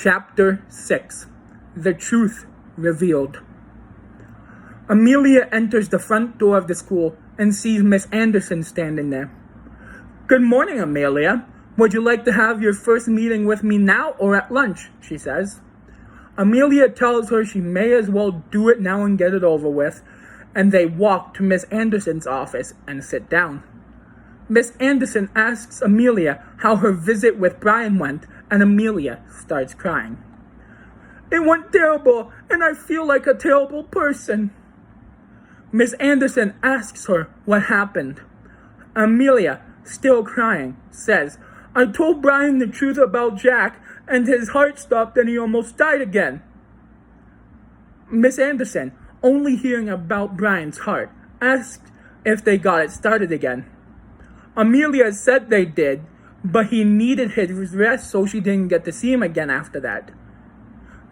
Chapter 6. The Truth Revealed. Amelia enters the front door of the school and sees Miss Anderson standing there. "Good morning, Amelia. Would you like to have your first meeting with me now or at lunch?" she says. Amelia tells her she may as well do it now and get it over with, and they walk to Miss Anderson's office and sit down. Miss Anderson asks Amelia how her visit with Brian went, and Amelia starts crying. "It went terrible, and I feel like a terrible person." Miss Anderson asks her what happened. Amelia, still crying, says, "I told Brian the truth about Jack, and his heart stopped and he almost died again." Miss Anderson, only hearing about Brian's heart, asked if they got it started again. Amelia said they did, but he needed his rest, so she didn't get to see him again after that.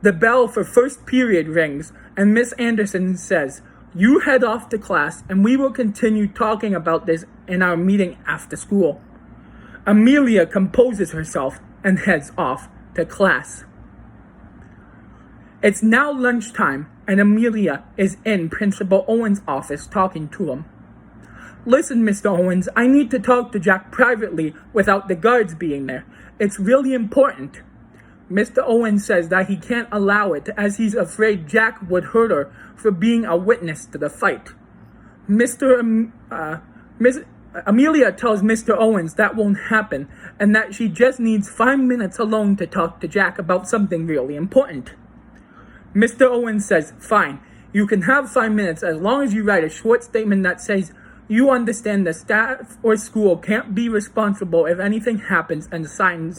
The bell for first period rings, and Miss Anderson says, "You head off to class, and we will continue talking about this in our meeting after school." Amelia composes herself and heads off to class. It's now lunchtime, and Amelia is in Principal Owens' office talking to him. "Listen, Mr. Owens, I need to talk to Jack privately without the guards being there. It's really important." Mr. Owens says that he can't allow it as he's afraid Jack would hurt her for being a witness to the fight. Amelia tells Mr. Owens that won't happen and that she just needs 5 minutes alone to talk to Jack about something really important. Mr. Owens says, "Fine, you can have 5 minutes as long as you write a short statement that says you understand the staff or school can't be responsible if anything happens and sign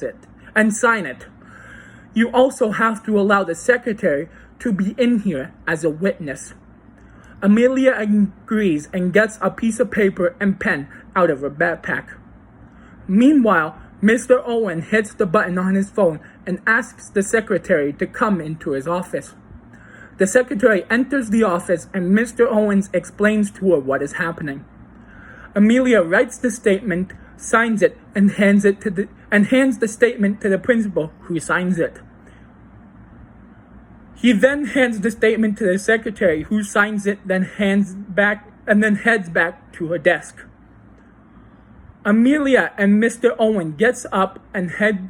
it. You also have to allow the secretary to be in here as a witness." Amelia agrees and gets a piece of paper and pen out of her backpack. Meanwhile, Mr. Owen hits the button on his phone and asks the secretary to come into his office. The secretary enters the office and Mr. Owens explains to her what is happening. Amelia writes the statement, signs it, and hands the statement to the principal, who signs it. He then hands the statement to the secretary, who signs it, then heads back to her desk. Amelia and Mr. Owen get up and head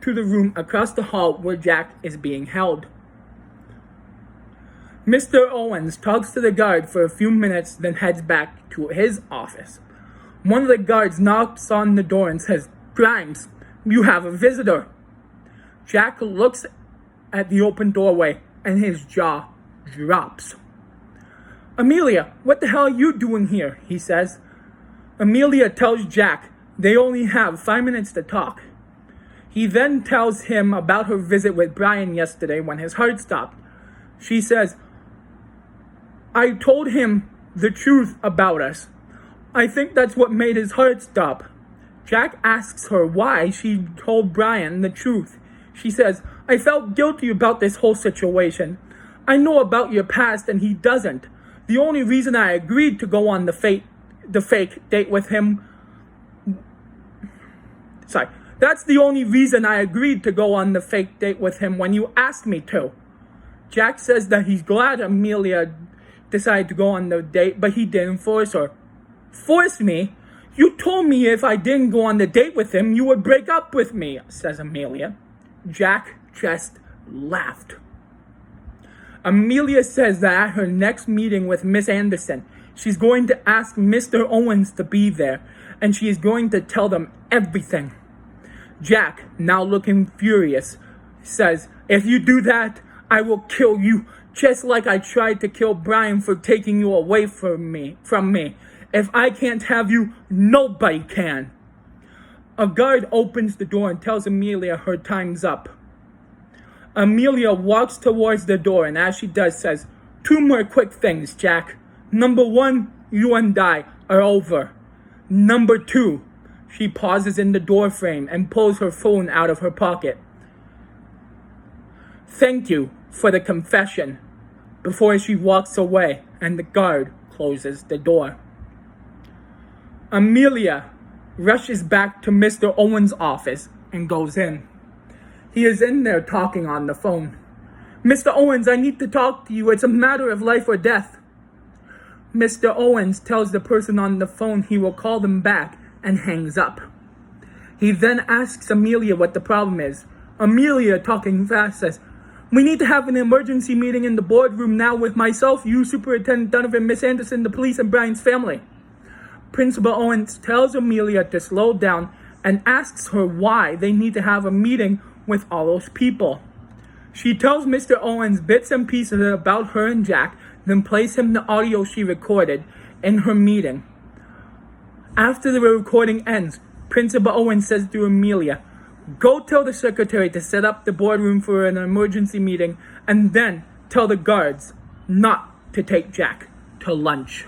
to the room across the hall where Jack is being held. Mr. Owens talks to the guard for a few minutes, then heads back to his office. One of the guards knocks on the door and says, "Grimes, you have a visitor." Jack looks at the open doorway and his jaw drops. "Amelia, what the hell are you doing here?" he says. Amelia tells Jack they only have 5 minutes to talk. He then tells him about her visit with Brian yesterday when his heart stopped. She says, "I told him the truth about us. I think that's what made his heart stop." Jack asks her why she told Brian the truth. She says, "I felt guilty about this whole situation. I know about your past and he doesn't. The only reason I agreed to go on the fake date with him... That's the only reason I agreed to go on the fake date with him when you asked me to." Jack says that he's glad Amelia decided to go on the date, but he didn't force her. "Force me? You told me if I didn't go on the date with him, you would break up with me," says Amelia. Jack just laughed. Amelia says that at her next meeting with Miss Anderson, she's going to ask Mr. Owens to be there, and she is going to tell them everything. Jack, now looking furious, says, "If you do that, I will kill you, just like I tried to kill Brian for taking you away from me. If I can't have you, nobody can." A guard opens the door and tells Amelia her time's up. Amelia walks towards the door and as she does says, "2 more quick things, Jack. Number 1, you and I are over. Number 2, she pauses in the doorframe and pulls her phone out of her pocket. "Thank you for the confession," before she walks away and the guard closes the door. Amelia rushes back to Mr. Owens' office and goes in. He is in there talking on the phone. Mr. Owens, I need to talk to you. It's a matter of life or death. Mr. Owens tells the person on the phone he will call them back and hangs up. He then asks Amelia what the problem is. Amelia, talking fast, says, "We need to have an emergency meeting in the boardroom now with myself, you, Superintendent Donovan, Miss Anderson, the police, and Brian's family." Principal Owens tells Amelia to slow down and asks her why they need to have a meeting with all those people. She tells Mr. Owens bits and pieces about her and Jack, then plays him the audio she recorded in her meeting. After the recording ends, Principal Owens says to Amelia, "Go tell the secretary to set up the boardroom for an emergency meeting, and then tell the guards not to take Jack to lunch."